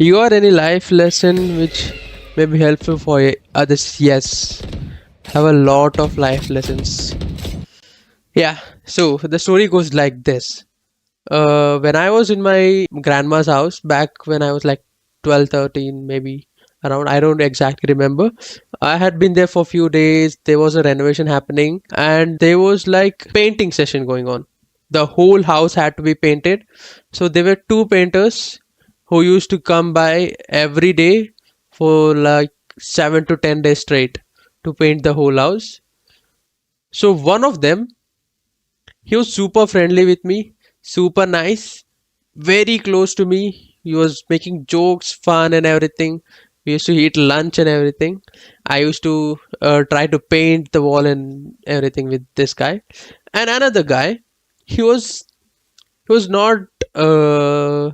You got any life lesson which may be helpful for others? Yes, have a lot of life lessons. Yeah, so the story goes like this. When I was in my grandma's house back when I was like 12, 13, maybe around, I don't exactly remember. I had been there for a few days. There was a renovation happening and there was like painting session going on. The whole house had to be painted. So there were two painters who used to come by every day for like 7 to 10 days straight to paint the whole house. So one of them, he was super friendly with me, super nice, very close to me. He was making jokes, fun, and everything. We used to eat lunch and everything. I used to try to paint the wall and everything with this guy. And another guy, he was he was not uh,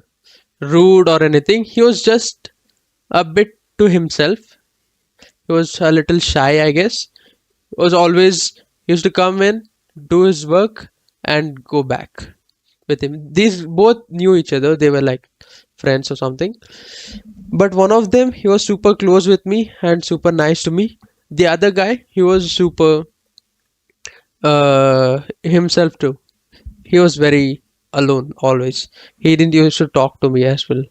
rude or anything. He was just a bit to himself. He was a little shy, I guess. He was always he used to come in, do his work, and go back with him. These both knew each other. They were like friends or something. But one of them, he was super close with me and super nice to me. The other guy, he was super himself too. He was very alone always. He didn't used to talk to me as well.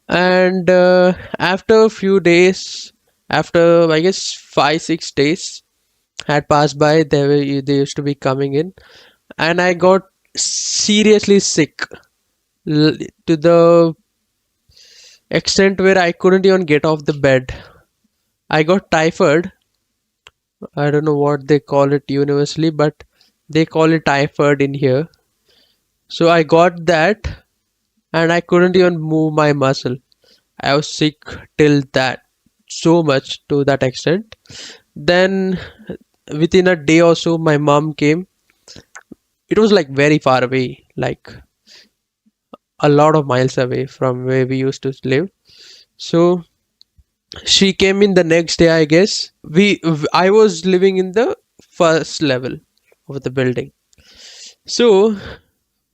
And after a few days, after I guess 5 6 days had passed by, they used to be coming in, and I got seriously sick to the extent where I couldn't even get off the bed. I got typhoid. I don't know what they call it universally, but they call it typhoid in here. So I got that and I couldn't even move my muscle. I was sick till that, so much to that extent. Then within a day or so, my mom came. It was like very far away, like a lot of miles away from where we used to live. So she came in the next day, I guess. I was living in the first level of the building. So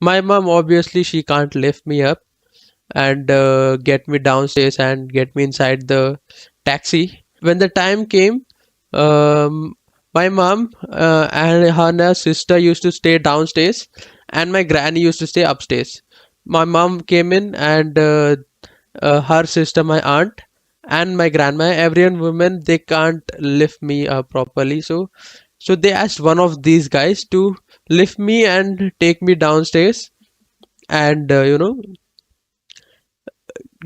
my mom, obviously she can't lift me up and get me downstairs and get me inside the taxi. When the time came, my mom and her sister used to stay downstairs and my granny used to stay upstairs. My mom came in and her sister, my aunt, and my grandma, everyone women, they can't lift me up properly. So they asked one of these guys to lift me and take me downstairs and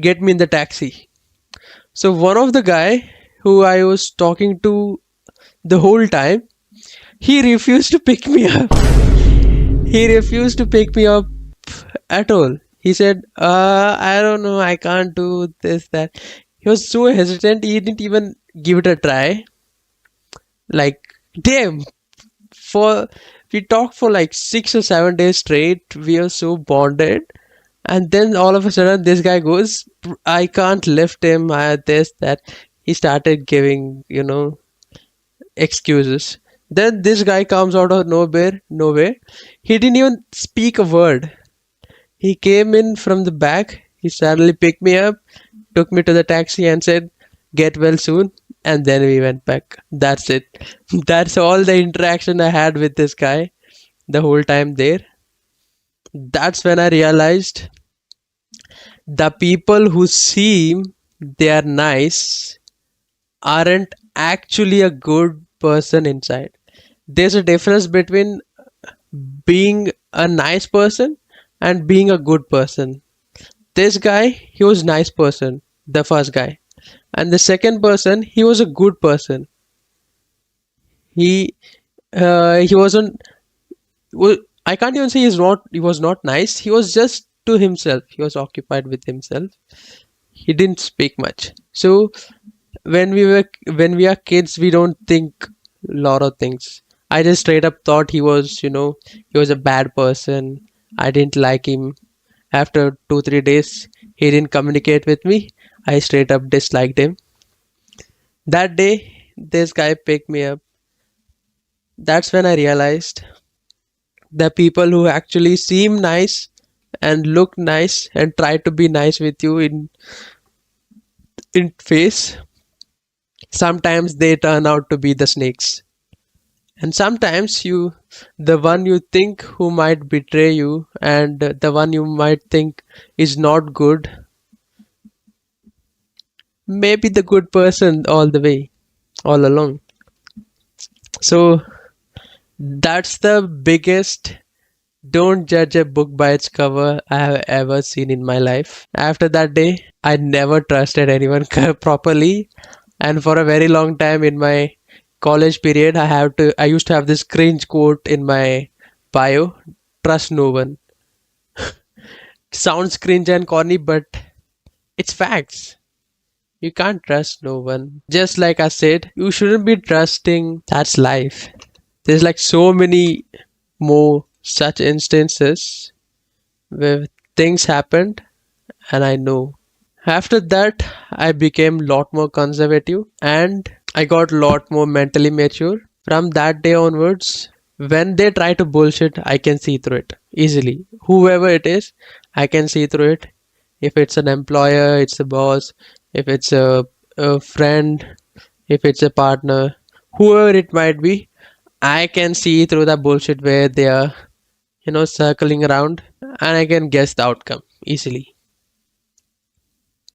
get me in the taxi. So one of the guy who I was talking to the whole time, he refused to pick me up. He refused to pick me up at all. He said, I don't know, I can't do this, that. He was so hesitant, he didn't even give it a try. Like, damn, for we talked for like 6 or 7 days straight. We are so bonded. And then all of a sudden, this guy goes, I can't lift him, this, that. He started giving, excuses. Then this guy comes out of nowhere. He didn't even speak a word. He came in from the back. He suddenly picked me up, took me to the taxi, and said, "Get well soon." And then we went back. That's it. That's all the interaction I had with this guy the whole time there. That's when I realized the people who seem they are nice aren't actually a good person inside. There's a difference between being a nice person and being a good person. This guy, he was nice person, the first guy, and the second person, he was a good person. He wasn't. Well, I can't even say he was not nice. He was just to himself. He was occupied with himself. He didn't speak much. So when we are kids, we don't think a lot of things. I just straight up thought he was a bad person. I didn't like him. After 2 3 days, he didn't communicate with me. I straight up disliked him. That day, this guy picked me up. That's when I realized the people who actually seem nice and look nice and try to be nice with you in face, sometimes they turn out to be the snakes. And sometimes the one you think who might betray you and the one you might think is not good, may be the good person all the way, all along. So that's the biggest don't judge a book by its cover I have ever seen in my life. After that day, I never trusted anyone properly, and for a very long time in my college period, I used to have this cringe quote in my bio: trust no one. Sounds cringe and corny, but it's facts. You can't trust no one. Just like I said, you shouldn't be trusting. That's life. There's like so many more such instances where things happened and I know. After that, I became a lot more conservative and I got a lot more mentally mature. From that day onwards, when they try to bullshit, I can see through it easily. Whoever it is, I can see through it. If it's an employer, it's a boss, if it's a friend, if it's a partner, whoever it might be, I can see through the bullshit where they are, circling around, and I can guess the outcome easily.